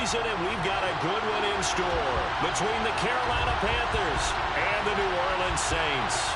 season, and we've got a good one in store between the Carolina Panthers and the New Orleans Saints.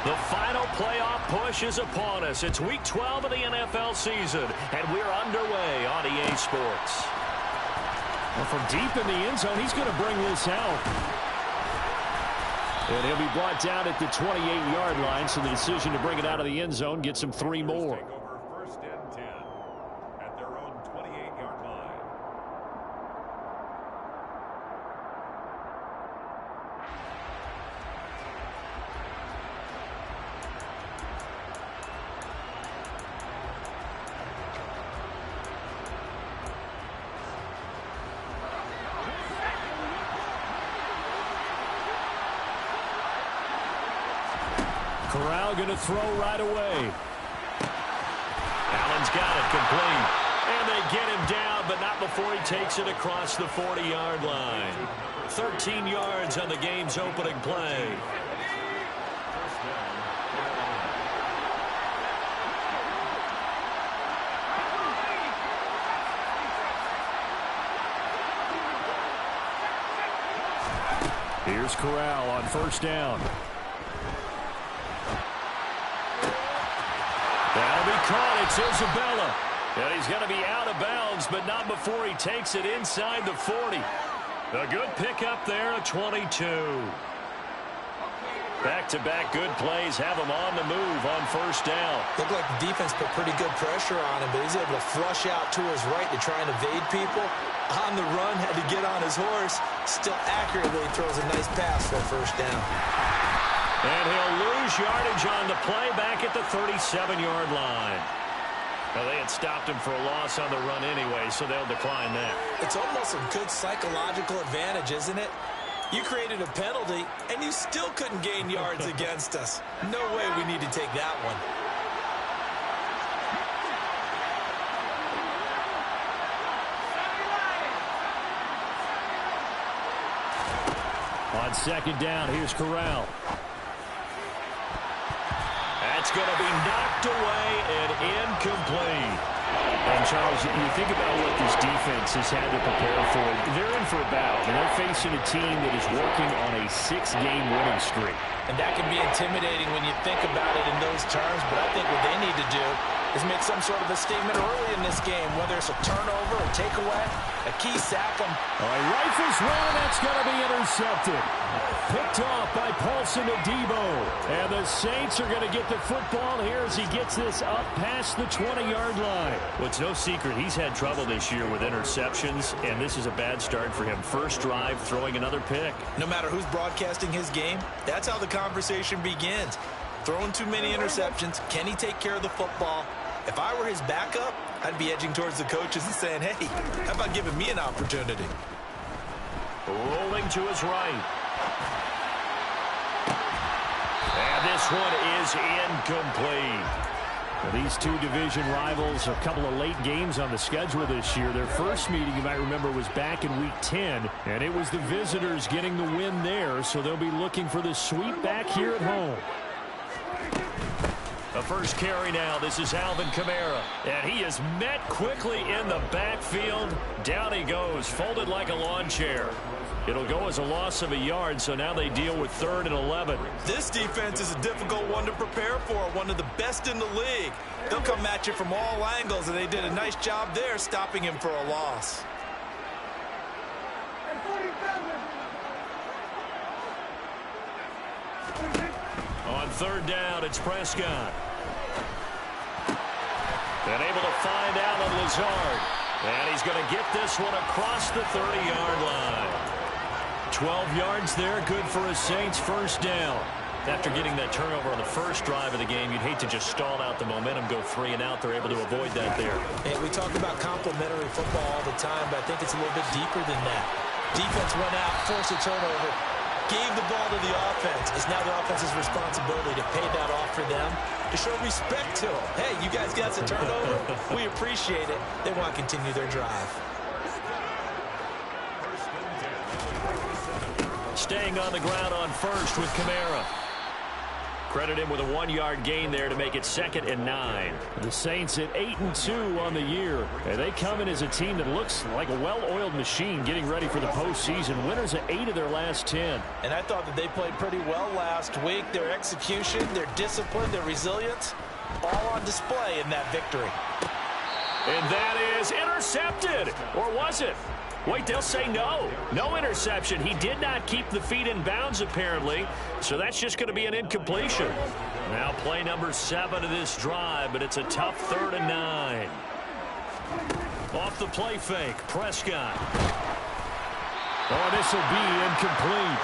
The final playoff push is upon us. It's Week 12 of the NFL season, and we're underway on EA Sports. Well, from deep in the end zone, he's going to bring this out. And he'll be brought down at the 28-yard line, so the decision to bring it out of the end zone gets him 3 more. First and 10 at their own 28-yard line. Corral going to throw right away. Allen's got it complete. And they get him down, but not before he takes it across the 40-yard line. 13 yards on the game's opening play. Here's Corral on first down. That'll be caught. It's Isabella. And he's going to be out of bounds, but not before he takes it inside the 40. A good pickup there, a 22. Back-to-back good plays have him on the move on first down. Looked like the defense put pretty good pressure on him, but he's able to flush out to his right to try and evade people. On the run, had to get on his horse. Still accurately throws a nice pass for a first down. And he'll lose yardage on the play back at the 37-yard line. Well, they had stopped him for a loss on the run anyway, so they'll decline that. It's almost a good psychological advantage, isn't it? You created a penalty, and you still couldn't gain yards against us. No way we need to take that one. On second down, here's Corral. That's going to be knocked away and incomplete. And, Charles, you think about what this defense has had to prepare for. They're in for a battle, and they're facing a team that is working on a 6-game winning streak. And that can be intimidating when you think about it in those terms, but I think what they need to do is make some sort of a statement early in this game, whether it's a turnover, a takeaway, a key sack. All right, rifles run, that's going to be intercepted. Picked off by Paulson Adebo. And the Saints are going to get the football here as he gets this up past the 20-yard line. Well, it's no secret he's had trouble this year with interceptions, and this is a bad start for him. First drive, throwing another pick. No matter who's broadcasting his game, that's how the conversation begins. Throwing too many interceptions, can he take care of the football? If I were his backup, I'd be edging towards the coaches and saying, hey, how about giving me an opportunity? Rolling to his right. And this one is incomplete. Well, these two division rivals, a couple of late games on the schedule this year. Their first meeting, you might remember, was back in Week 10, and it was the visitors getting the win there, so they'll be looking for the sweep back here at home. The first carry now. This is Alvin Kamara. And he is met quickly in the backfield. Down he goes, folded like a lawn chair. It'll go as a loss of a yard, so now they deal with 3rd and 11. This defense is a difficult one to prepare for, one of the best in the league. They'll come at you from all angles, and they did a nice job there stopping him for a loss. On 3rd down, it's Prescott. And able to find Allen Lazard. And he's going to get this one across the 30-yard line. 12 yards there, good for a Saints first down. After getting that turnover on the first drive of the game, you'd hate to just stall out the momentum, go 3 and out. They're able to avoid that there. And we talk about complementary football all the time, but I think it's a little bit deeper than that. Defense went out, forced a turnover, gave the ball to the offense. It's now the offense's responsibility to pay that off for them, to show respect to them. Hey, you guys got some turnover. We appreciate it. They want to continue their drive. Staying on the ground on first with Kamara. Credit him with a 1-yard gain there to make it 2nd and 9. The Saints at 8-2 on the year. And they come in as a team that looks like a well-oiled machine getting ready for the postseason. Winners of 8 of their last 10. And I thought that they played pretty well last week. Their execution, their discipline, their resilience, all on display in that victory. And that is intercepted. Or was it? Wait, they'll say no. No interception. He did not keep the feet in bounds, apparently. So that's just going to be an incompletion. Now play number 7 of this drive, but it's a tough 3rd and 9. Off the play fake, Prescott. Oh, this will be incomplete.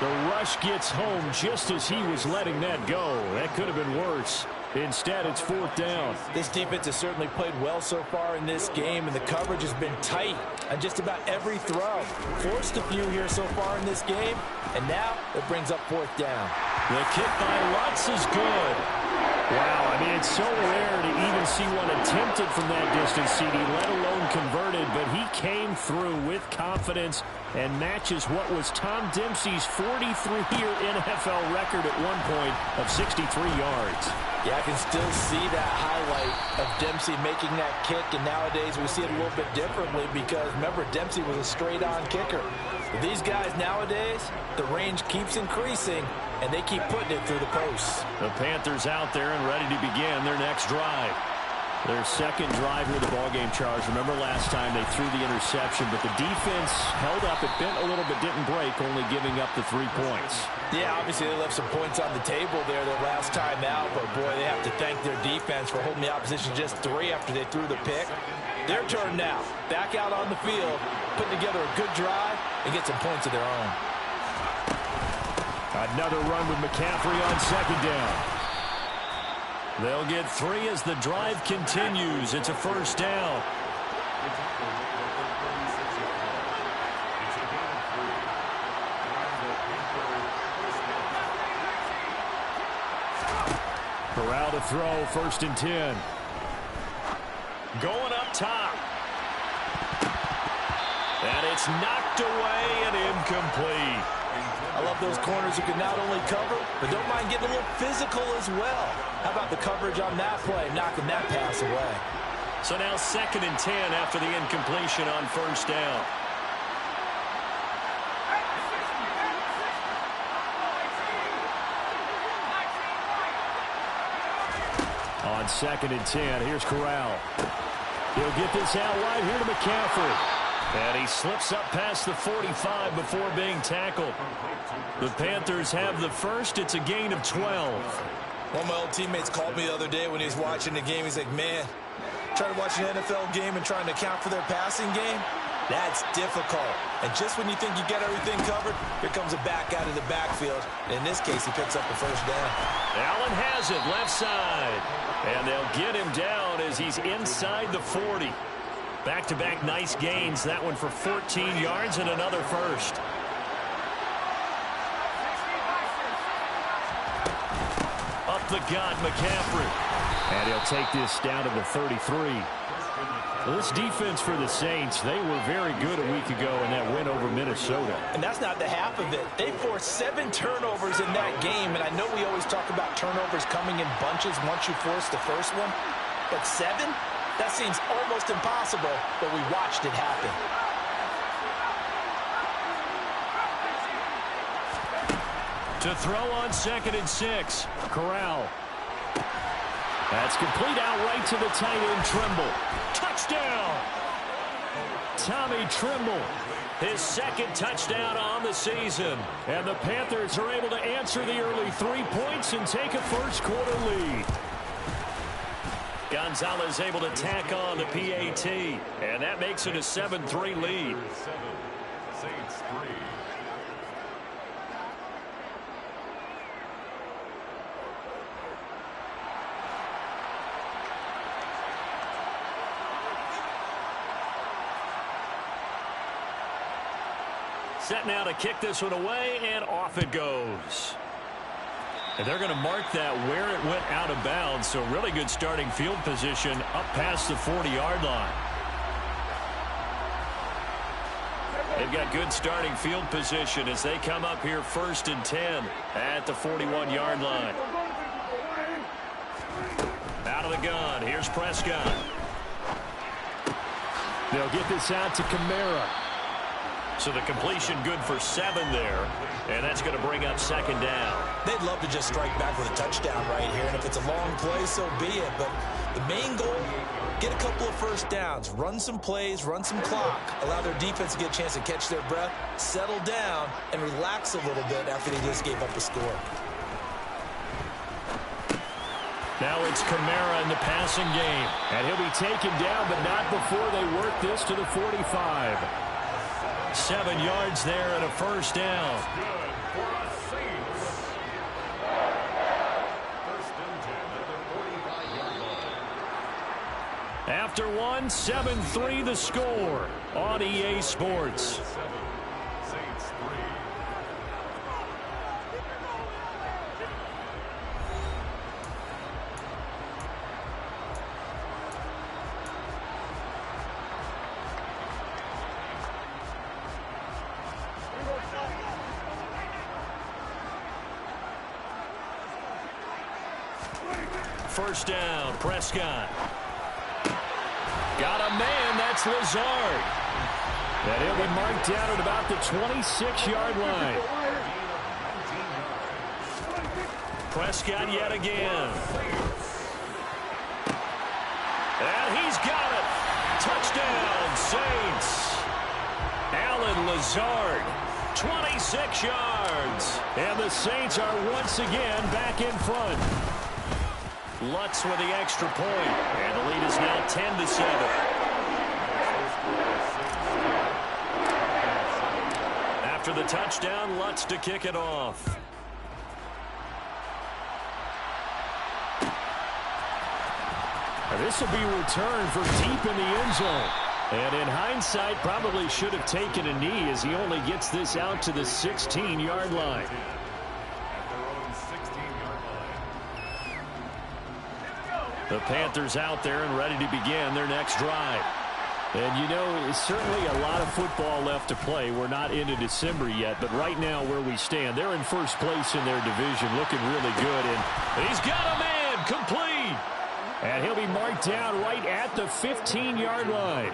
The rush gets home just as he was letting that go. That could have been worse. Instead, it's 4th down. This defense has certainly played well so far in this game, and the coverage has been tight on just about every throw. Forced a few here so far in this game, and now it brings up 4th down. The kick by Lutz is good. Wow, I mean, it's so rare to even see one attempted from that distance, CD, let alone converted, but he came through with confidence and matches what was Tom Dempsey's 43-year NFL record at one point of 63 yards. Yeah, I can still see that highlight of Dempsey making that kick, and nowadays we see it a little bit differently because, remember, Dempsey was a straight-on kicker. But these guys nowadays, the range keeps increasing, and they keep putting it through the posts. The Panthers out there and ready to begin their next drive. Their second drive here of the ballgame, Charles. Remember last time they threw the interception, but the defense held up. It bent a little but didn't break, only giving up the 3 points. Yeah, obviously they left some points on the table there their last time out, but boy, they have to thank their defense for holding the opposition just 3 after they threw the pick. Their turn now. Back out on the field, putting together a good drive, and get some points of their own. Another run with McCaffrey on 2nd down. They'll get 3 as the drive continues. It's a 1st down. Corral to throw, 1st and 10. Going up top. And it's knocked away and incomplete. I love those corners who can not only cover, but don't mind getting a little physical as well. How about the coverage on that play, knocking that pass away? So now 2nd and 10 after the incompletion on 1st down. On 2nd and 10, here's Corral. He'll get this out wide here to McCaffrey. And he slips up past the 45 before being tackled. The Panthers have the first. It's a gain of 12. One of my old teammates called me the other day when he was watching the game. He's like, man, trying to watch an NFL game and trying to account for their passing game, that's difficult. And just when you think you get everything covered, here comes a back out of the backfield. In this case, he picks up the 1st down. Allen has it left side. And they'll get him down as he's inside the 40. Back-to-back nice gains. That one for 14 yards and another 1st. Up the gut, McCaffrey. And he'll take this down to the 33. Well, this defense for the Saints, they were very good a week ago in that win over Minnesota. And that's not the half of it. They forced 7 turnovers in that game, and I know we always talk about turnovers coming in bunches once you force the first one, but 7? That seems almost impossible, but we watched it happen. To throw on 2nd and 6. Corral. That's complete out right to the tight end, Trimble. Touchdown! Tommy Trimble. His 2nd touchdown on the season. And the Panthers are able to answer the early 3 points and take a first-quarter lead. Gonzalez able to tack on the PAT, and that makes it a 7-3 lead. Saints 3. Set now to kick this one away, and off it goes. And they're going to mark that where it went out of bounds, so really good starting field position up past the 40-yard line. They've got good starting field position as they come up here 1st and 10 at the 41-yard line. Out of the gun, here's Prescott. They'll get this out to Kamara. So the completion good for 7 there, and that's going to bring up 2nd down. They'd love to just strike back with a touchdown right here, and if it's a long play, so be it. But the main goal, get a couple of first downs, run some plays, run some clock, allow their defense to get a chance to catch their breath, settle down, and relax a little bit after they just gave up a score. Now it's Kamara in the passing game, and he'll be taken down, but not before they work this to the 45. 7 yards there and a 1st down. After one, 7-3 the score on EA Sports. First down, Prescott. Got a man, that's Lazard. And he'll be marked down at about the 26-yard line. Prescott yet again. And he's got it. Touchdown, Saints. Alan Lazard, 26 yards. And the Saints are once again back in front. Lutz with the extra point, and the lead is now 10-7. After the touchdown, Lutz to kick it off. This will be returned for deep in the end zone. And in hindsight, probably should have taken a knee as he only gets this out to the 16-yard line. The Panthers out there and ready to begin their next drive. And, you know, certainly a lot of football left to play. We're not into December yet, but right now where we stand, they're in first place in their division, looking really good. And he's got a man, complete. And he'll be marked down right at the 15-yard line.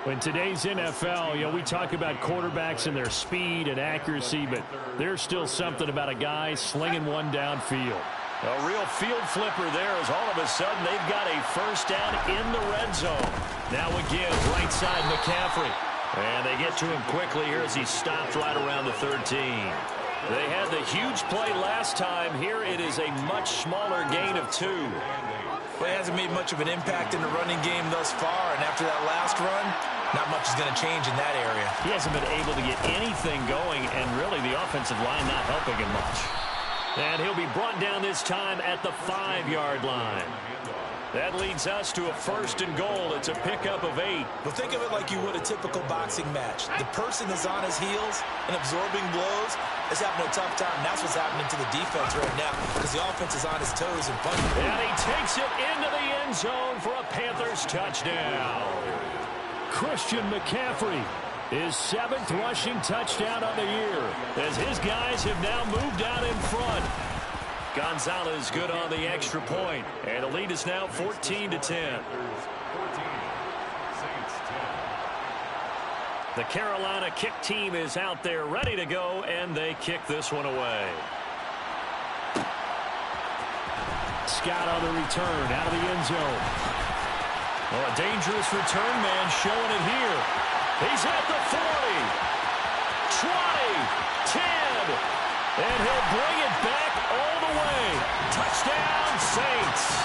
In today's NFL, you know, we talk about quarterbacks and their speed and accuracy, but there's still something about a guy slinging one downfield. A real field flipper there as all of a sudden they've got a first down in the red zone. Now again, right side McCaffrey. And they get to him quickly here as he stopped right around the 13. They had the huge play last time. Here it is a much smaller gain of 2. Well, he hasn't made much of an impact in the running game thus far, and after that last run, not much is going to change in that area. He hasn't been able to get anything going, and really the offensive line not helping him much. And he'll be brought down this time at the 5-yard line. That leads us to a 1st and goal. It's a pickup of 8. Well, think of it like you would a typical boxing match. The person is on his heels and absorbing blows is having a tough time. That's what's happening to the defense right now because the offense is on his toes and punting. And he takes it into the end zone for a Panthers touchdown. Christian McCaffrey, his 7th rushing touchdown on the year, as his guys have now moved out in front. Gonzalez good on the extra point, and the lead is now 14-10. The Carolina kick team is out there ready to go, and they kick this one away. Scott on the return out of the end zone. Oh, a dangerous return man showing it here. He's at the 40, 20, 10, and he'll bring it back all the way. Touchdown, Saints.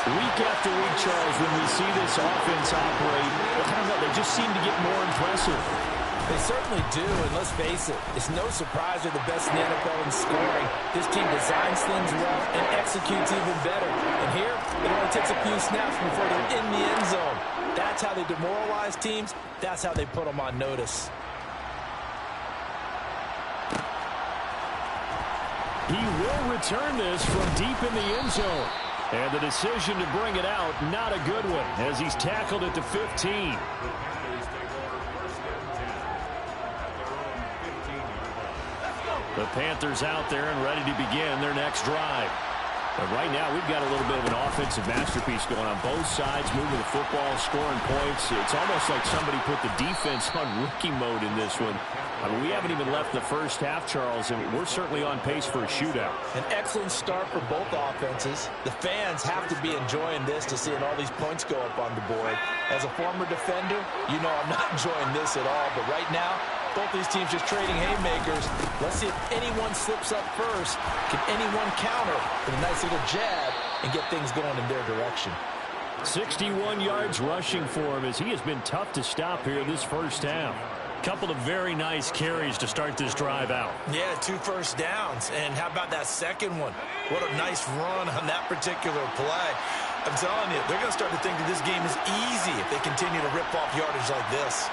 Week after week, Charles, when we see this offense operate, I don't know, they just seem to get more impressive. They certainly do, and let's face it, it's no surprise they're the best in the NFL in scoring. This team designs things well and executes even better. And here, it only takes a few snaps before they're in the end zone. That's how they demoralize teams. That's how they put them on notice. He will return this from deep in the end zone. And the decision to bring it out, not a good one, as he's tackled at the 15. The Panthers out there and ready to begin their next drive. But right now, we've got a little bit of an offensive masterpiece going on both sides, moving the football, scoring points. It's almost like somebody put the defense on rookie mode in this one. I mean, we haven't even left the first half, Charles, and we're certainly on pace for a shootout. An excellent start for both offenses. The fans have to be enjoying this to seeing all these points go up on the board. As a former defender, you know I'm not enjoying this at all, but right now, both these teams just trading haymakers. Let's see if anyone slips up first. Can anyone counter with a nice little jab and get things going in their direction? 61 yards rushing for him as he has been tough to stop here this first half. Couple of very nice carries to start this drive out. Yeah, 2 first downs. And how about that second one? What a nice run on that particular play. I'm telling you, they're going to start to think that this game is easy if they continue to rip off yardage like this.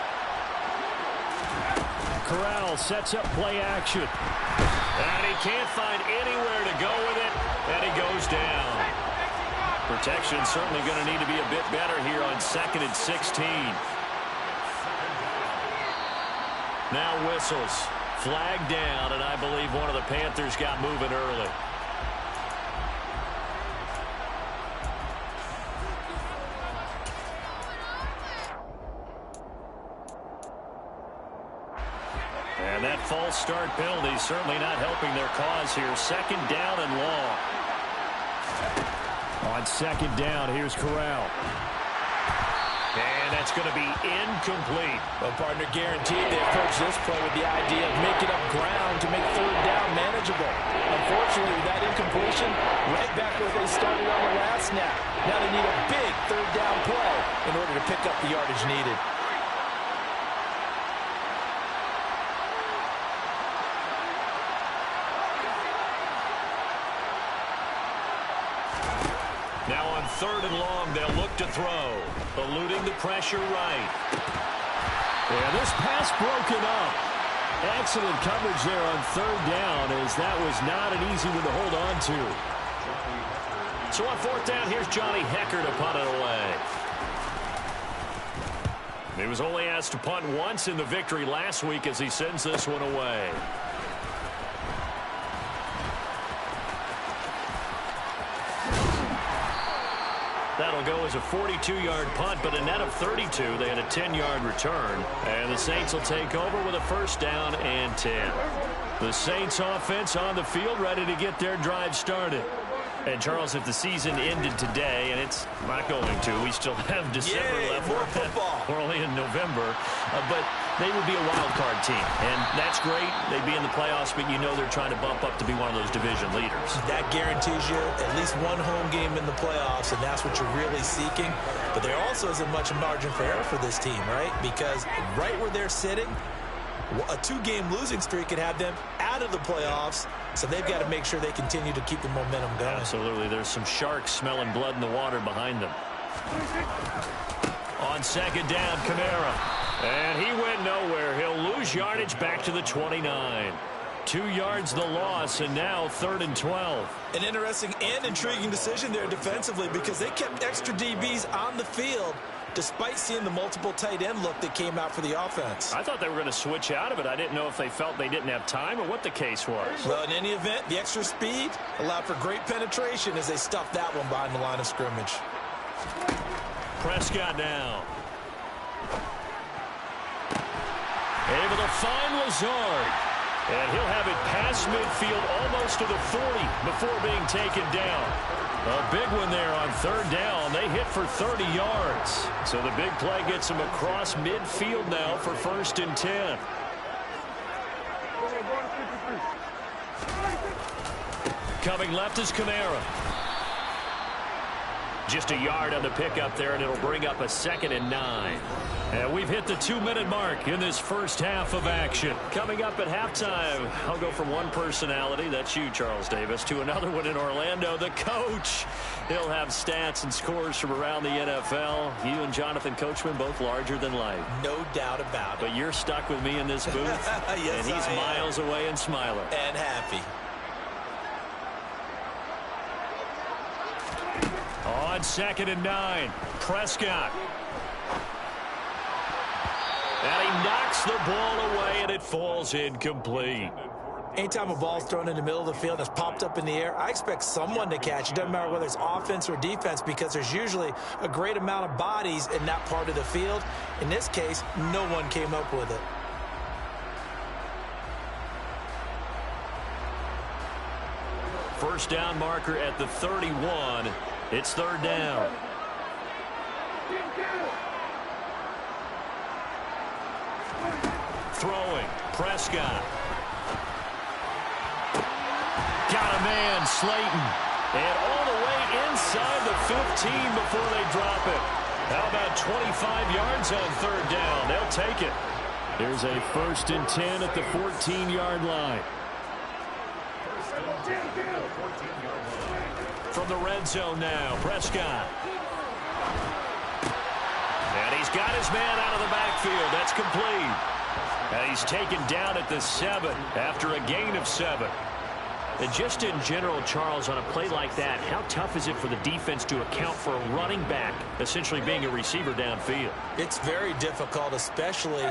Corral sets up play action. And he can't find anywhere to go with it, and he goes down. Protection certainly going to need to be a bit better here on 2nd and 16. Now whistles. Flag down, and I believe one of the Panthers got moving early. And that false start penalty certainly not helping their cause here. 2nd down and long. On 2nd down, here's Corral. And that's going to be incomplete. Well, partner, guaranteed they approach this play with the idea of making up ground to make 3rd down manageable. Unfortunately, with that incompletion, right back where they started on the last snap. Now they need a big 3rd down play in order to pick up the yardage needed. Now on 3rd and long, they'll look to throw. Eluding the pressure right. Yeah, this pass broken up. Excellent coverage there on 3rd down, as that was not an easy one to hold on to. So on 4th down, here's Johnny Hecker to punt it away. He was only asked to punt once in the victory last week as he sends this one away. That'll go as a 42-yard punt, but a net of 32. They had a 10-yard return. And the Saints will take over with a 1st down and 10. The Saints offense on the field, ready to get their drive started. And, Charles, if the season ended today, and it's not going to, we still have December left. More football. We're only in November. But they would be a wild card team. And that's great. They'd be in the playoffs, but you know they're trying to bump up to be one of those division leaders. That guarantees you at least one home game in the playoffs, and that's what you're really seeking. But there also isn't much margin for error for this team, right? Because right where they're sitting, a 2-game losing streak could have them out of the playoffs, so they've got to make sure they continue to keep the momentum going. Absolutely. There's some sharks smelling blood in the water behind them. On 2nd down, Kamara. And he went nowhere. He'll lose yardage back to the 29. 2 yards the loss, and now 3rd and 12. An interesting and intriguing decision there defensively, because they kept extra DBs on the field despite seeing the multiple tight end look that came out for the offense. I thought they were going to switch out of it. I didn't know if they felt they didn't have time or what the case was. Well, in any event, the extra speed allowed for great penetration as they stuffed that one behind the line of scrimmage. Prescott now. Able to find Lazard. And he'll have it past midfield almost to the 40 before being taken down. A big one there on 3rd down. They hit for 30 yards. So the big play gets them across midfield now for 1st and 10. Coming left is Kamara. Just a yard on the pickup there, and it'll bring up a 2nd and 9. And we've hit the 2-minute mark in this first half of action. Coming up at halftime, I'll go from one personality, that's you, Charles Davis, to another one in Orlando, the coach. He'll have stats and scores from around the NFL. You and Jonathan Coachman, both larger than life. No doubt about it. But you're stuck with me in this booth, yes, and he's miles away and smiling. And happy. 2nd and 9. Prescott. And he knocks the ball away, and it falls incomplete. Anytime a ball's thrown in the middle of the field that's popped up in the air, I expect someone to catch. It doesn't matter whether it's offense or defense because there's usually a great amount of bodies in that part of the field. In this case, no one came up with it. First down marker at the 31. It's 3rd down. Throwing. Prescott. Got a man, Slayton. And all the way inside the 15 before they drop it. How about 25 yards on 3rd down? They'll take it. There's a 1st and 10 at the 14-yard line. From the red zone now, Prescott. And he's got his man out of the backfield. That's complete. And he's taken down at the 7 after a gain of 7. And just in general, Charles, on a play like that, how tough is it for the defense to account for a running back essentially being a receiver downfield? It's very difficult, especially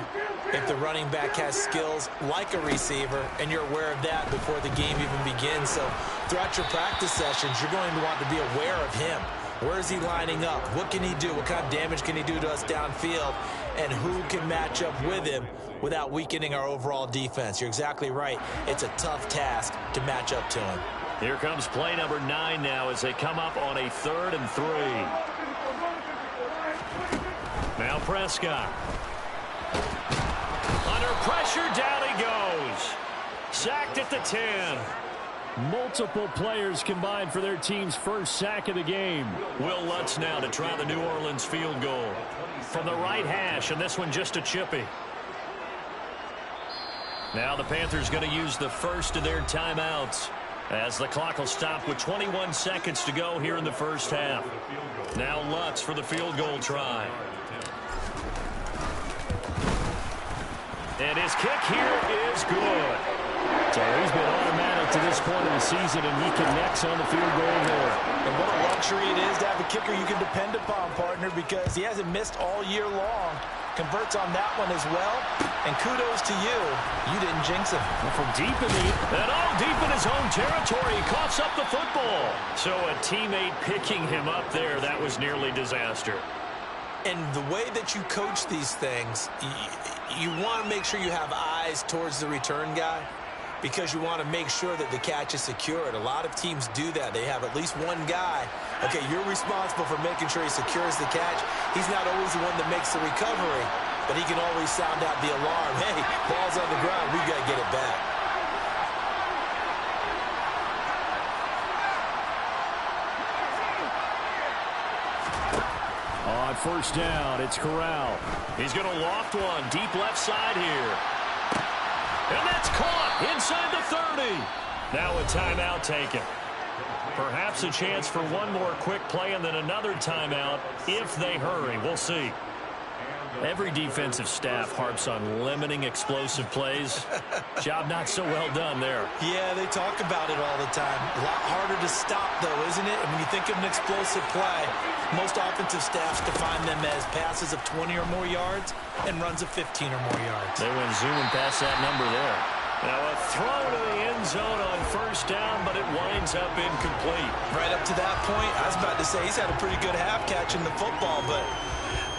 if the running back has skills like a receiver, and you're aware of that before the game even begins. So throughout your practice sessions, you're going to want to be aware of him. Where is he lining up? What can he do? What kind of damage can he do to us downfield? And who can match up with him without weakening our overall defense? You're exactly right. It's a tough task to match up to him. Here comes play number 9 now as they come up on a 3rd and 3. Now Prescott. Under pressure, down he goes. Sacked at the 10. Multiple players combined for their team's first sack of the game. Will Lutz now to try the New Orleans field goal. From the right hash, and this one just a chippy. Now the Panthers going to use the first of their timeouts as the clock will stop with 21 seconds to go here in the first half. Now Lutz for the field goal try. And his kick here is good. So he's been automatic to this point of the season, and he connects on the field goal there. And what a luxury it is to have a kicker you can depend upon, partner, because he hasn't missed all year long. Converts on that one as well. And kudos to you. You didn't jinx him. From deep in his own territory, he coughs up the football. So a teammate picking him up there, that was nearly disaster. And the way that you coach these things, you want to make sure you have eyes towards the return guy, because you want to make sure that the catch is secured. A lot of teams do that. They have at least one guy. Okay, you're responsible for making sure he secures the catch. He's not always the one that makes the recovery, but he can always sound out the alarm. Hey, ball's on the ground. We got to get it back. On 1st down, it's Corral. He's going to loft one deep left side here. And that's caught inside the 30. Now a timeout taken. Perhaps a chance for one more quick play and then another timeout if they hurry. We'll see. Every defensive staff harps on limiting explosive plays. Job not so well done there. Yeah, they talk about it all the time. A lot harder to stop, though, isn't it? And when you think of an explosive play, most offensive staffs define them as passes of 20 or more yards and runs of 15 or more yards. They went zooming past that number there. Now a throw to the end zone on 1st down, but it winds up incomplete. Right up to that point, I was about to say he's had a pretty good half catching the football, but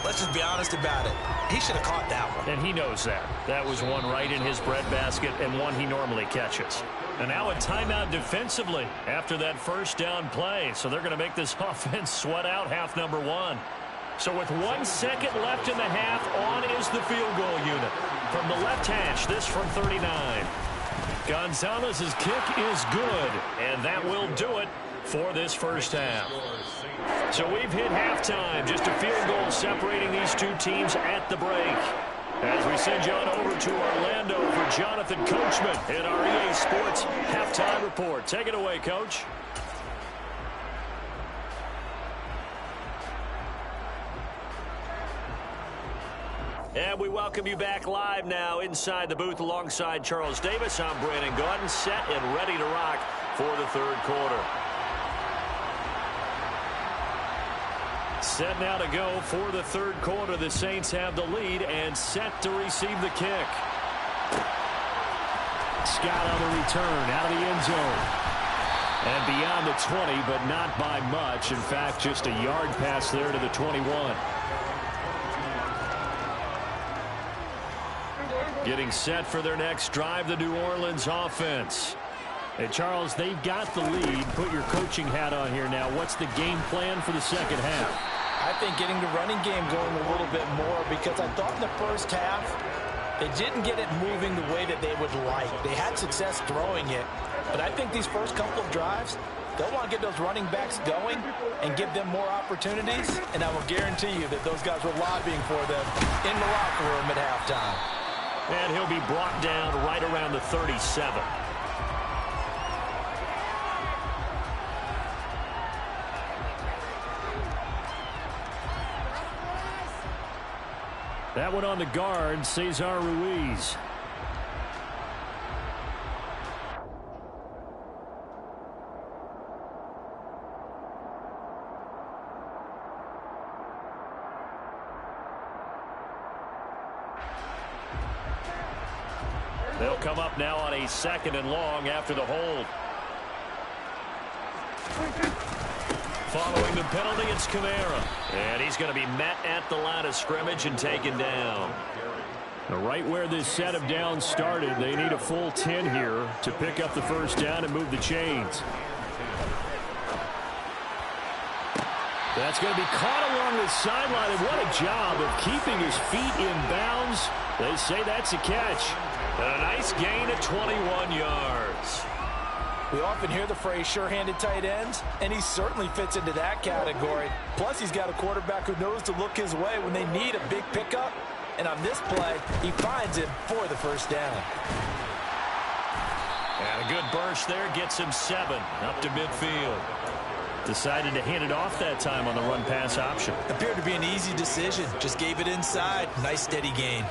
let's just be honest about it. He should have caught that one. And he knows that. That was one right in his breadbasket and one he normally catches. And now a timeout defensively after that 1st down play. So they're going to make this offense sweat out half number 1. So with 1 second left in the half, on is the field goal unit. From the left hash, this from 39. Gonzalez's kick is good, and that will do it for this first half. So we've hit halftime, just a field goal separating these two teams at the break. As we send you on over to Orlando for Jonathan Coachman in our EA Sports Halftime Report. Take it away, Coach. And we welcome you back live now inside the booth alongside Charles Davis. I'm Brandon Gaudin, set and ready to rock for the 3rd quarter. Set now to go for the third quarter. The Saints have the lead and set to receive the kick. Scott on the return out of the end zone. And beyond the 20, but not by much. In fact, just a yard pass there to the 21. Getting set for their next drive, the New Orleans offense. Hey, Charles, they've got the lead. Put your coaching hat on here now. What's the game plan for the second half? I think getting the running game going a little bit more, because I thought in the first half they didn't get it moving the way that they would like. They had success throwing it, but I think these first couple of drives, they'll want to get those running backs going and give them more opportunities, and I will guarantee you that those guys were lobbying for them in the locker room at halftime. And he'll be brought down right around the 37. That one on the guard, Cesar Ruiz. They'll come up now on a 2nd and long after the hold. Following the penalty, it's Kamara. And he's going to be met at the line of scrimmage and taken down. Right where this set of downs started, they need a full 10 here to pick up the first down and move the chains. That's going to be caught along the sideline, and what a job of keeping his feet in bounds. They say that's a catch. And a nice gain of 21 yards. We often hear the phrase sure-handed tight ends, and he certainly fits into that category. Plus, he's got a quarterback who knows to look his way when they need a big pickup. And on this play, he finds him for the first down. And a good burst there gets him 7 up to midfield. Decided to hand it off that time on the run-pass option. Appeared to be an easy decision. Just gave it inside. Nice steady gain.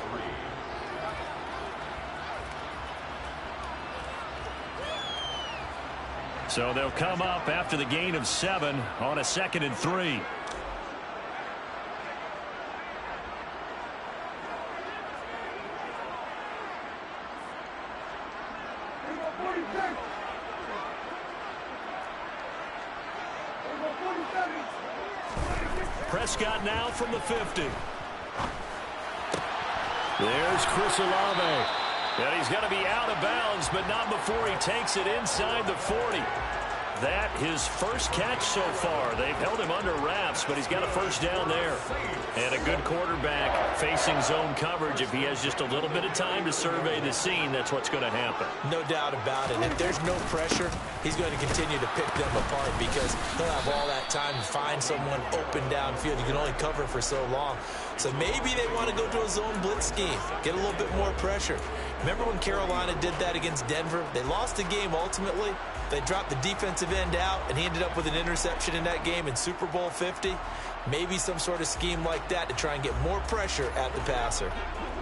So they'll come up after the gain of 7 on a 2nd and 3. Prescott now from the 50. There's Chris Olave. And he's going to be out of bounds, but not before he takes it inside the 40. That his first catch so far. They've held him under wraps, but he's got a first down there. And a good quarterback facing zone coverage. If he has just a little bit of time to survey the scene, that's what's going to happen. No doubt about it. If there's no pressure, he's going to continue to pick them apart because he'll have all that time to find someone open downfield. You can only cover for so long. So maybe they want to go to a zone blitz scheme, get a little bit more pressure. Remember when Carolina did that against Denver? They lost the game ultimately. They dropped the defensive end out, and he ended up with an interception in that game in Super Bowl 50. Maybe some sort of scheme like that to try and get more pressure at the passer.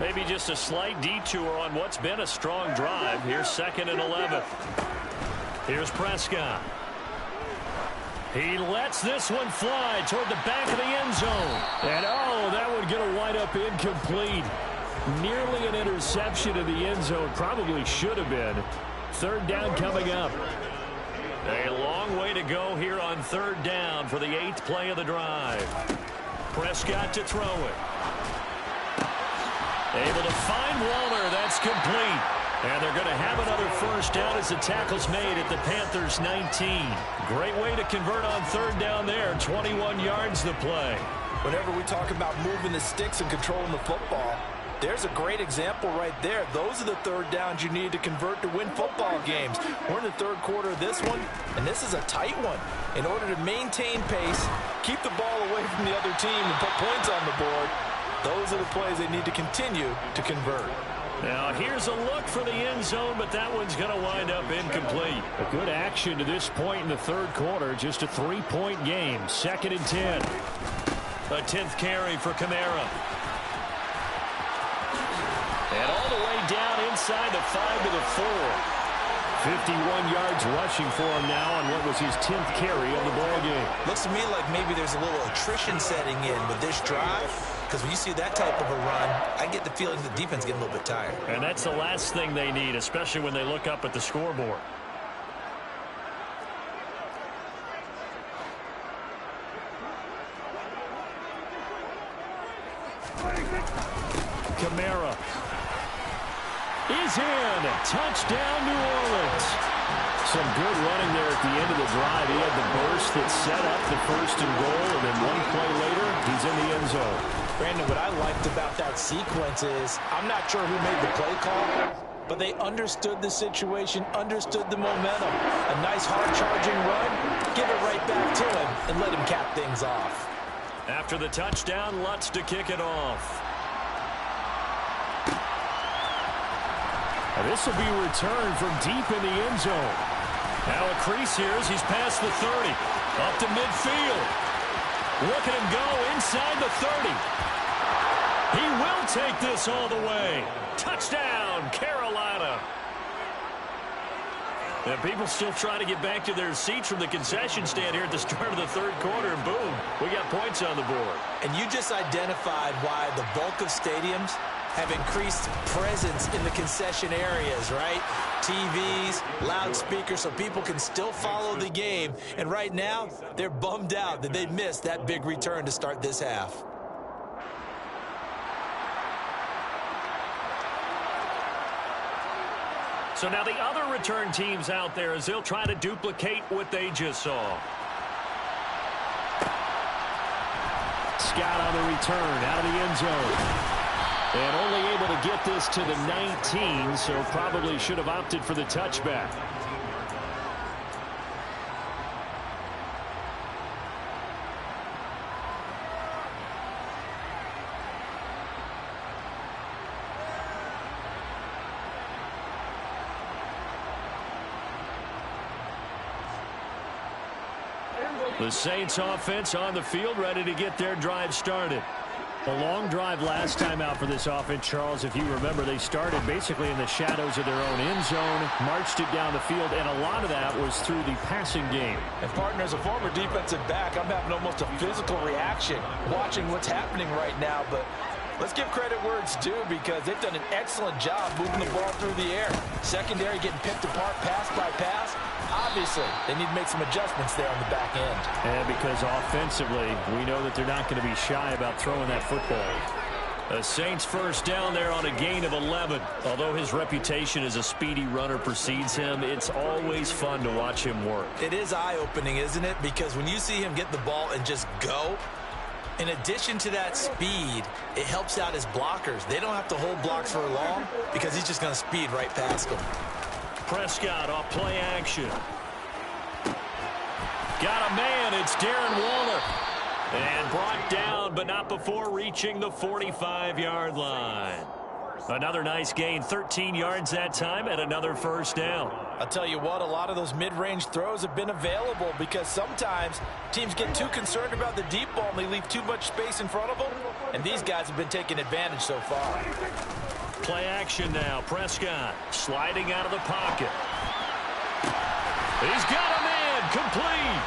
Maybe just a slight detour on what's been a strong drive. Here's 2nd and 11. Here's Prescott. He lets this one fly toward the back of the end zone. And, oh, that would get a wind-up incomplete. Nearly an interception in the end zone. Probably should have been. 3rd down coming up. A long way to go here on 3rd down for the 8th play of the drive. Prescott to throw it. Able to find Walner. That's complete. And they're going to have another first down as the tackle's made at the Panthers 19. Great way to convert on 3rd down there. 21 yards the play. Whenever we talk about moving the sticks and controlling the football, there's a great example right there. Those are the 3rd downs you need to convert to win football games. We're in the 3rd quarter of this one, and this is a tight one. In order to maintain pace, keep the ball away from the other team, and put points on the board, those are the plays they need to continue to convert. Now, here's a look for the end zone, but that one's going to wind up incomplete. A good action to this point in the 3rd quarter. Just a 3-point game. 2nd and 10. A 10th carry for Kamara. And all the way down inside the 5 to the 4. 51 yards rushing for him now on what was his 10th carry of the ball game. Looks to me like maybe there's a little attrition setting in with this drive, because when you see that type of a run, I get the feeling the defense getting a little bit tired. And that's the last thing they need, especially when they look up at the scoreboard. Kamara is in. Touchdown, New Orleans. Some good running there at the end of the drive. He had the burst that set up the first and goal, and then one play later, he's in the end zone. Brandon, what I liked about that sequence is I'm not sure who made the play call, but they understood the situation, understood the momentum. A nice hard-charging run, give it right back to him, and let him cap things off. After the touchdown, Lutz to kick it off. This will be returned from deep in the end zone. Now a crease here as he's past the 30. Up to midfield. Look at him go inside the 30. He will take this all the way. Touchdown, Carolina. And people still trying to get back to their seats from the concession stand here at the start of the third quarter, and boom, we got points on the board. And you just identified why the bulk of stadiums have increased presence in the concession areas, right? TVs, loudspeakers, so people can still follow the game. And right now, they're bummed out that they missed that big return to start this half. So now the other return teams out there as they'll try to duplicate what they just saw. Scott on the return out of the end zone. And only able to get this to the 19, so probably should have opted for the touchback. The Saints offense on the field, ready to get their drive started. A long drive last time out for this offense, Charles. If you remember, they started basically in the shadows of their own end zone, marched it down the field, and a lot of that was through the passing game. And partner, as a former defensive back, I'm having almost a physical reaction watching what's happening right now. But let's give credit where it's due, because they've done an excellent job moving the ball through the air. Secondary getting picked apart pass by pass. Obviously, they need to make some adjustments there on the back end. And because offensively, we know that they're not going to be shy about throwing that football. The Saints first down there on a gain of 11. Although his reputation as a speedy runner precedes him, it's always fun to watch him work. It is eye-opening, isn't it? Because when you see him get the ball and just go, in addition to that speed, it helps out his blockers. They don't have to hold blocks for long because he's just going to speed right past them. Prescott off play action. Got a man. It's Darren Waller. And brought down, but not before reaching the 45-yard line. Another nice gain, 13 yards that time, and another first down. I'll tell you what, a lot of those mid-range throws have been available because sometimes teams get too concerned about the deep ball and they leave too much space in front of them, and these guys have been taking advantage so far. Play action now. Prescott sliding out of the pocket. He's got a man, complete.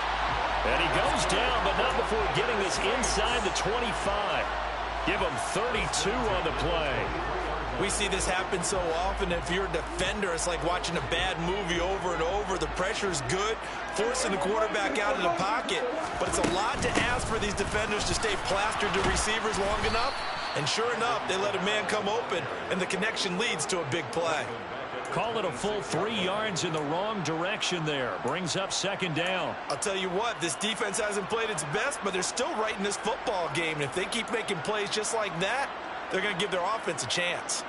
And he goes down, but not before getting this inside the 25. Give him 32 on the play. We see this happen so often. If you're a defender, it's like watching a bad movie over and over. The pressure's good, forcing the quarterback out of the pocket. But it's a lot to ask for these defenders to stay plastered to receivers long enough. And sure enough, they let a man come open, and the connection leads to a big play. Call it a full 3 yards in the wrong direction there. Brings up second down. I'll tell you what, this defense hasn't played its best, but they're still right in this football game. And if they keep making plays just like that, they're going to give their offense a chance.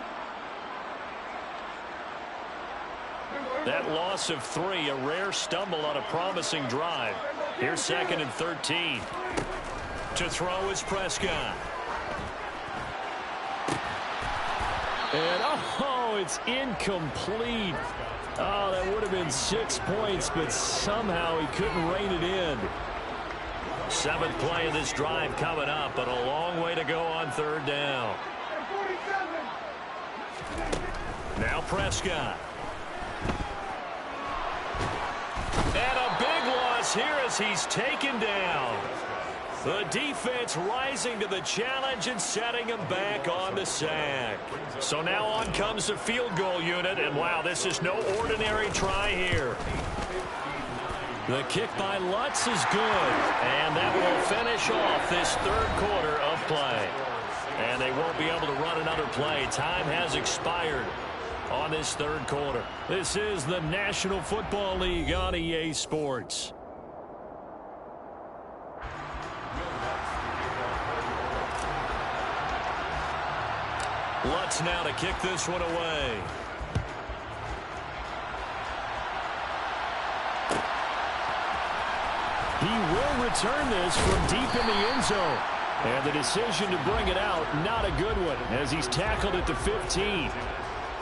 That loss of 3, a rare stumble on a promising drive. Here's second and 13. To throw is Prescott. And, oh, it's incomplete. Oh, that would have been 6 points, but somehow he couldn't rein it in. 7th play of this drive coming up, but a long way to go on third down. Now Prescott. here as he's taken down. The defense rising to the challenge and setting him back on the sack. So now on comes the field goal unit, and wow, this is no ordinary try here. The kick by Lutz is good, and that will finish off this third quarter of play. And they won't be able to run another play. Time has expired on this third quarter. This is the National Football League on EA Sports. Lutz now to kick this one away. He will return this from deep in the end zone. And the decision to bring it out, not a good one, as he's tackled at the 15.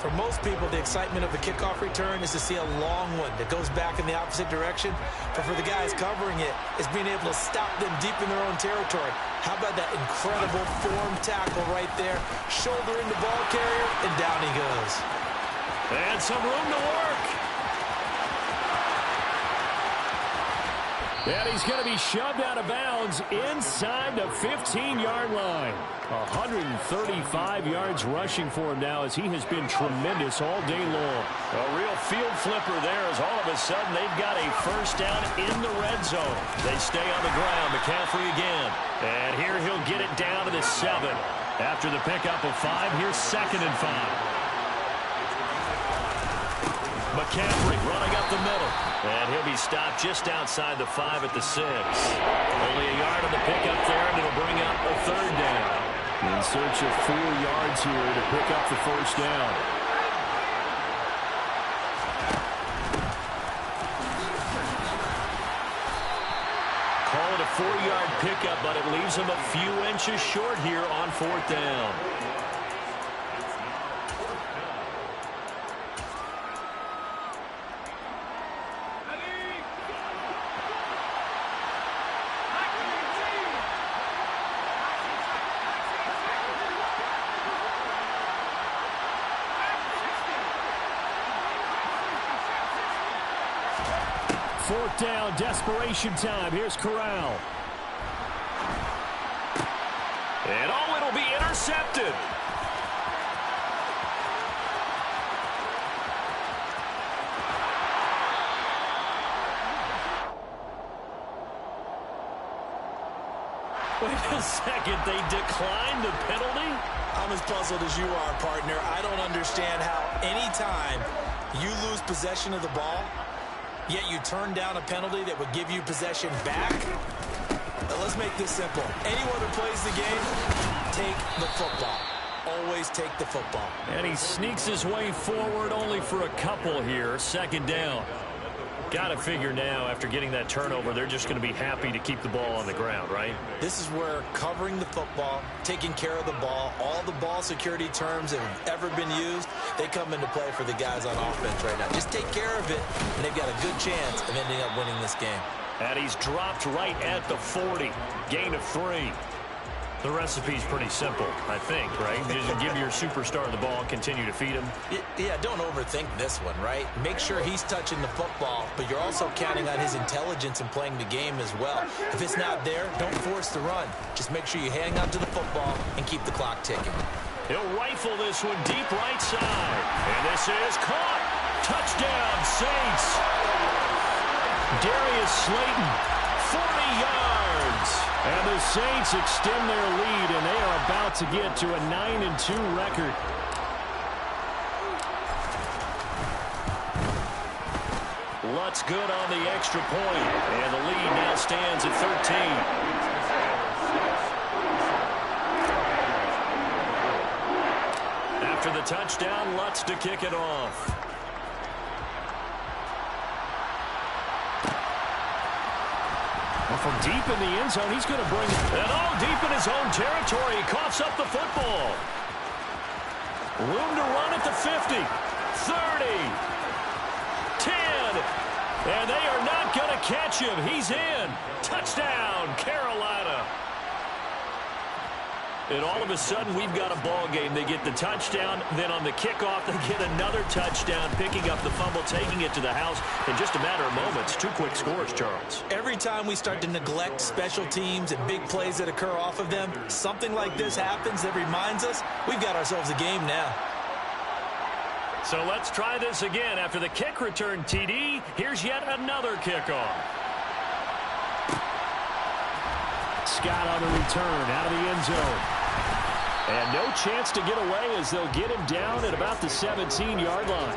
For most people, the excitement of the kickoff return is to see a long one that goes back in the opposite direction. But for the guys covering it, it's being able to stop them deep in their own territory. How about that incredible form tackle right there? Shouldering the ball carrier, and down he goes. And some room to work. And he's going to be shoved out of bounds inside the 15-yard line. 135 yards rushing for him now as he has been tremendous all day long. A real field flipper there as all of a sudden they've got a first down in the red zone. They stay on the ground. McCaffrey again. And here he'll get it down to the 7. After the pickup of 5, here's 2nd and 5. McCaffrey running up the middle. And he'll be stopped just outside the 5 at the 6. Only a yard on the pickup there, and it'll bring up a 3rd down. In search of 4 yards here to pick up the first down. Call it a 4-yard pickup, but it leaves him a few inches short here on 4th down. Fourth down, desperation time. Here's Corral. And oh, it'll be intercepted. Wait a second, they declined the penalty? I'm as puzzled as you are, partner. I don't understand how any time you lose possession of the ball, yet you turn down a penalty that would give you possession back. Now let's make this simple. Anyone who plays the game, take the football. Always take the football. And he sneaks his way forward only for a couple here. 2nd down. Got to figure now, after getting that turnover, they're just going to be happy to keep the ball on the ground, right? This is where covering the football, taking care of the ball, all the ball security terms that have ever been used, they come into play for the guys on offense right now. Just take care of it, and they've got a good chance of ending up winning this game. And he's dropped right at the 40. Gain of 3. The recipe's pretty simple, I think, right? Just give your superstar the ball, continue to feed him. Yeah, don't overthink this one, right? Make sure he's touching the football, but you're also counting on his intelligence in playing the game as well. If it's not there, don't force the run. Just make sure you hang on to the football and keep the clock ticking. He'll rifle this one deep right side. And this is caught. Touchdown, Saints. Darius Slayton, 40 yards. And the Saints extend their lead, and they are about to get to a 9-2 record. Lutz good on the extra point, and the lead now stands at 13. After the touchdown, Lutz to kick it off. From deep in the end zone, he's going to bring it. And all deep in his own territory, he coughs up the football. Room to run at the 50, 30, 10, and they are not going to catch him. He's in. Touchdown, Carolina. And all of a sudden, we've got a ball game. They get the touchdown, then on the kickoff, they get another touchdown, picking up the fumble, taking it to the house in just a matter of moments. 2 quick scores, Charles. Every time we start to neglect special teams and big plays that occur off of them, something like this happens that reminds us we've got ourselves a game now. So let's try this again. After the kick return TD, here's yet another kickoff. Scott on the return out of the end zone. And no chance to get away as they'll get him down at about the 17-yard line.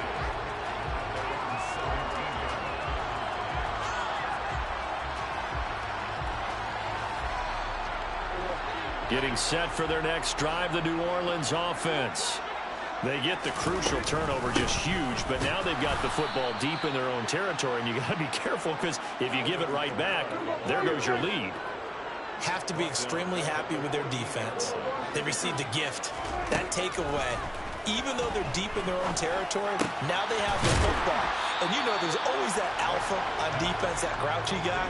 Getting set for their next drive, the New Orleans offense. They get the crucial turnover, just huge, but now they've got the football deep in their own territory, and you got to be careful because if you give it right back, there goes your lead. Have to be extremely happy with their defense. They received a gift. That takeaway, even though they're deep in their own territory, now they have the football. And you know there's always that alpha on defense, that grouchy guy.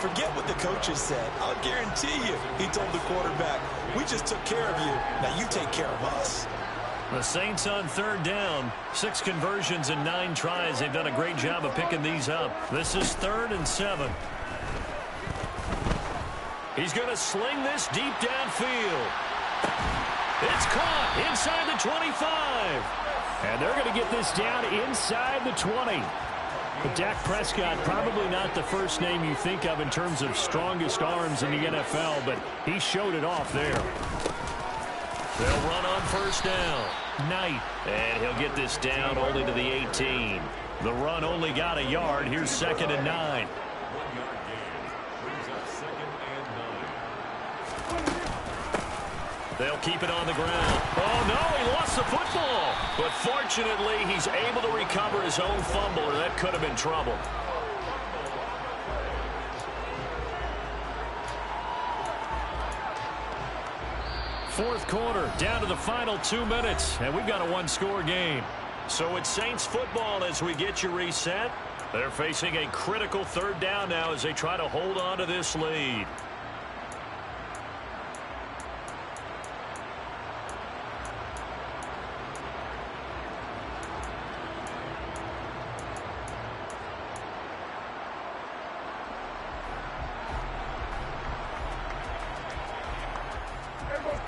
Forget what the coaches said. I'll guarantee you, he told the quarterback, we just took care of you. Now you take care of us. The Saints on third down. 6 conversions in 9 tries. They've done a great job of picking these up. This is 3rd and 7. He's going to sling this deep downfield. It's caught inside the 25. And they're going to get this down inside the 20. But Dak Prescott, probably not the first name you think of in terms of strongest arms in the NFL, but he showed it off there. They'll run on first down. Knight. And he'll get this down only to the 18. The run only got a yard. Here's 2nd and 9. They'll keep it on the ground. Oh, no, he lost the football. But fortunately, he's able to recover his own fumble, or that could have been trouble. Fourth quarter, down to the final 2 minutes, and we've got a 1-score game. So it's Saints football as we get you reset. They're facing a critical 3rd down now as they try to hold on to this lead.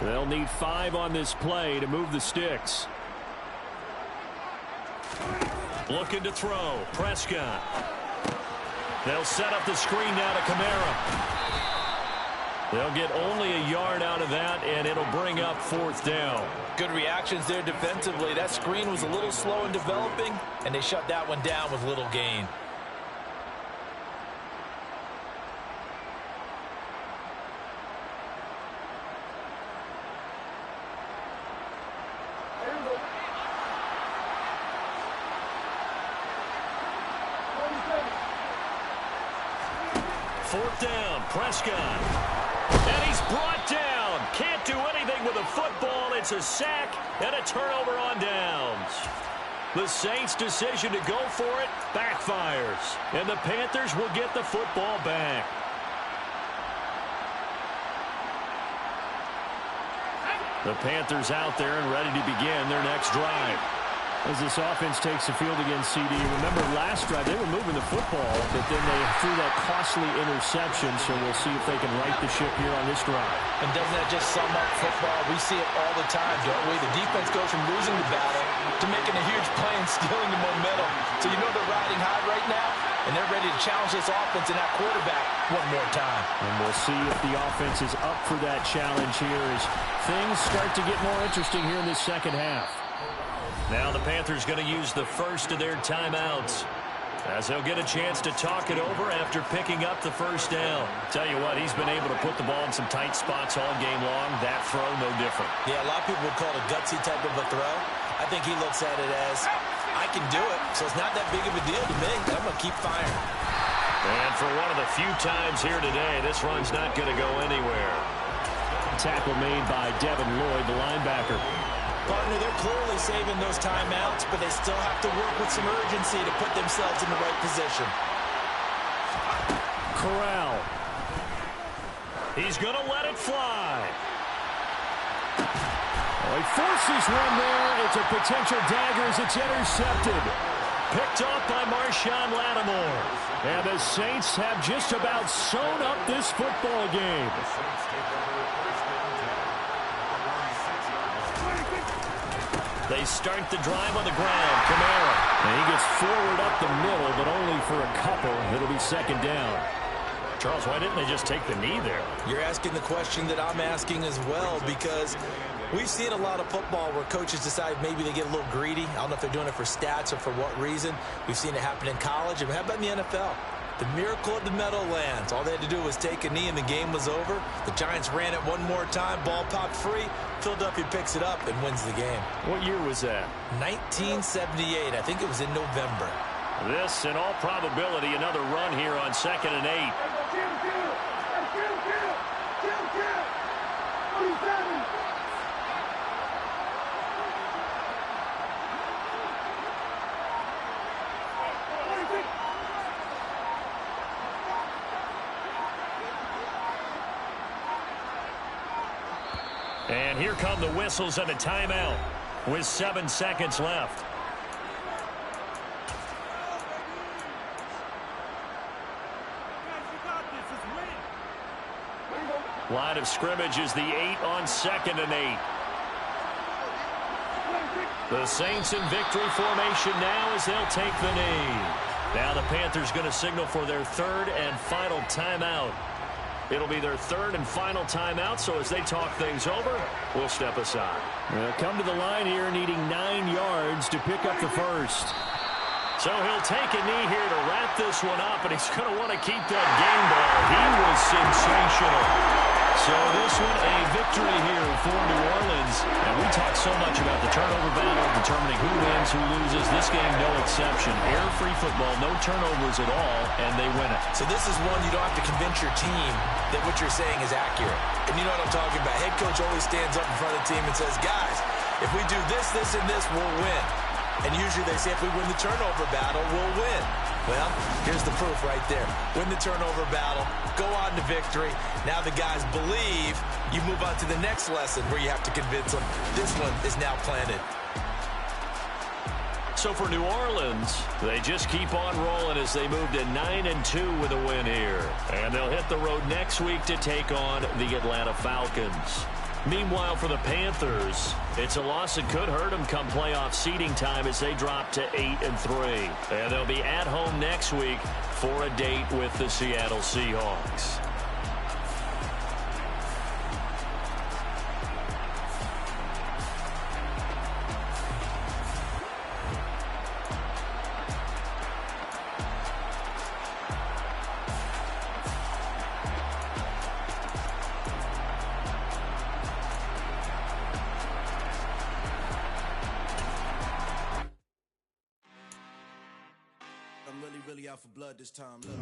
They'll need 5 on this play to move the sticks. Looking to throw. Prescott. They'll set up the screen now to Kamara. They'll get only a yard out of that, and it'll bring up 4th down. Good reactions there defensively. That screen was a little slow in developing, and they shut that one down with little gain. Prescott. And he's brought down. Can't do anything with a football. It's a sack and a turnover on downs. The Saints' decision to go for it backfires. And the Panthers will get the football back. The Panthers out there and ready to begin their next drive. As this offense takes the field against CD, remember last drive they were moving the football, but then they threw that costly interception, so we'll see if they can right the ship here on this drive. And doesn't that just sum up football? We see it all the time, don't we? The defense goes from losing the battle to making a huge play and stealing the momentum. So you know they're riding high right now, and they're ready to challenge this offense and that quarterback one more time. And we'll see if the offense is up for that challenge here as things start to get more interesting here in this second half. Now the Panthers going to use the first of their timeouts as they'll get a chance to talk it over after picking up the first down. Tell you what, he's been able to put the ball in some tight spots all game long. That throw, no different. Yeah, a lot of people would call it a gutsy type of a throw. I think he looks at it as, I can do it, so it's not that big of a deal to me. I'm going to keep firing. And for one of the few times here today, this run's not going to go anywhere. Tackle made by Devin Lloyd, the linebacker. Partner, they're clearly saving those timeouts, but they still have to work with some urgency to put themselves in the right position. Corral. He's going to let it fly. He forces one there. It's a potential dagger as it's intercepted. Picked off by Marshawn Lattimore. And the Saints have just about sewn up this football game. They start the drive on the ground. Kamara. And he gets forward up the middle, but only for a couple. It'll be second down. Charles, why didn't they just take the knee there? You're asking the question that I'm asking as well, because we've seen a lot of football where coaches decide maybe they get a little greedy. I don't know if they're doing it for stats or for what reason. We've seen it happen in college. And how about in the NFL? The miracle of the Meadowlands. All they had to do was take a knee and the game was over. The Giants ran it one more time. Ball popped free. Philadelphia picks it up and wins the game. What year was that? 1978. I think it was in November. This, in all probability, another run here on 2nd and 8. And here come the whistles and a timeout with 7 seconds left. Line of scrimmage is the 8 on 2nd and 8. The Saints in victory formation now as they'll take the knee. Now the Panthers going to signal for their 3rd and final timeout. It'll be their 3rd and final timeout, so as they talk things over, we'll step aside. They'll come to the line here needing 9 yards to pick up the first. So he'll take a knee here to wrap this one up, and he's going to want to keep that game ball. He was sensational. So this one, a victory here for New Orleans. And we talk so much about the turnover battle, determining who wins, who loses. This game, no exception. Error-free football, no turnovers at all, and they win it. So this is one you don't have to convince your team that what you're saying is accurate. And you know what I'm talking about. Head coach always stands up in front of the team and says, guys, if we do this, this, and this, we'll win. And usually they say if we win the turnover battle, we'll win. Well, here's the proof right there. Win the turnover battle, go on to victory. Now the guys believe. You move on to the next lesson where you have to convince them. This one is now planted. So for New Orleans, they just keep on rolling as they move to 9-2 with a win here. And they'll hit the road next week to take on the Atlanta Falcons. Meanwhile, for the Panthers, it's a loss that could hurt them come playoff seeding time as they drop to 8-3. And they'll be at home next week for a date with the Seattle Seahawks. I'm really out for blood this time. Look.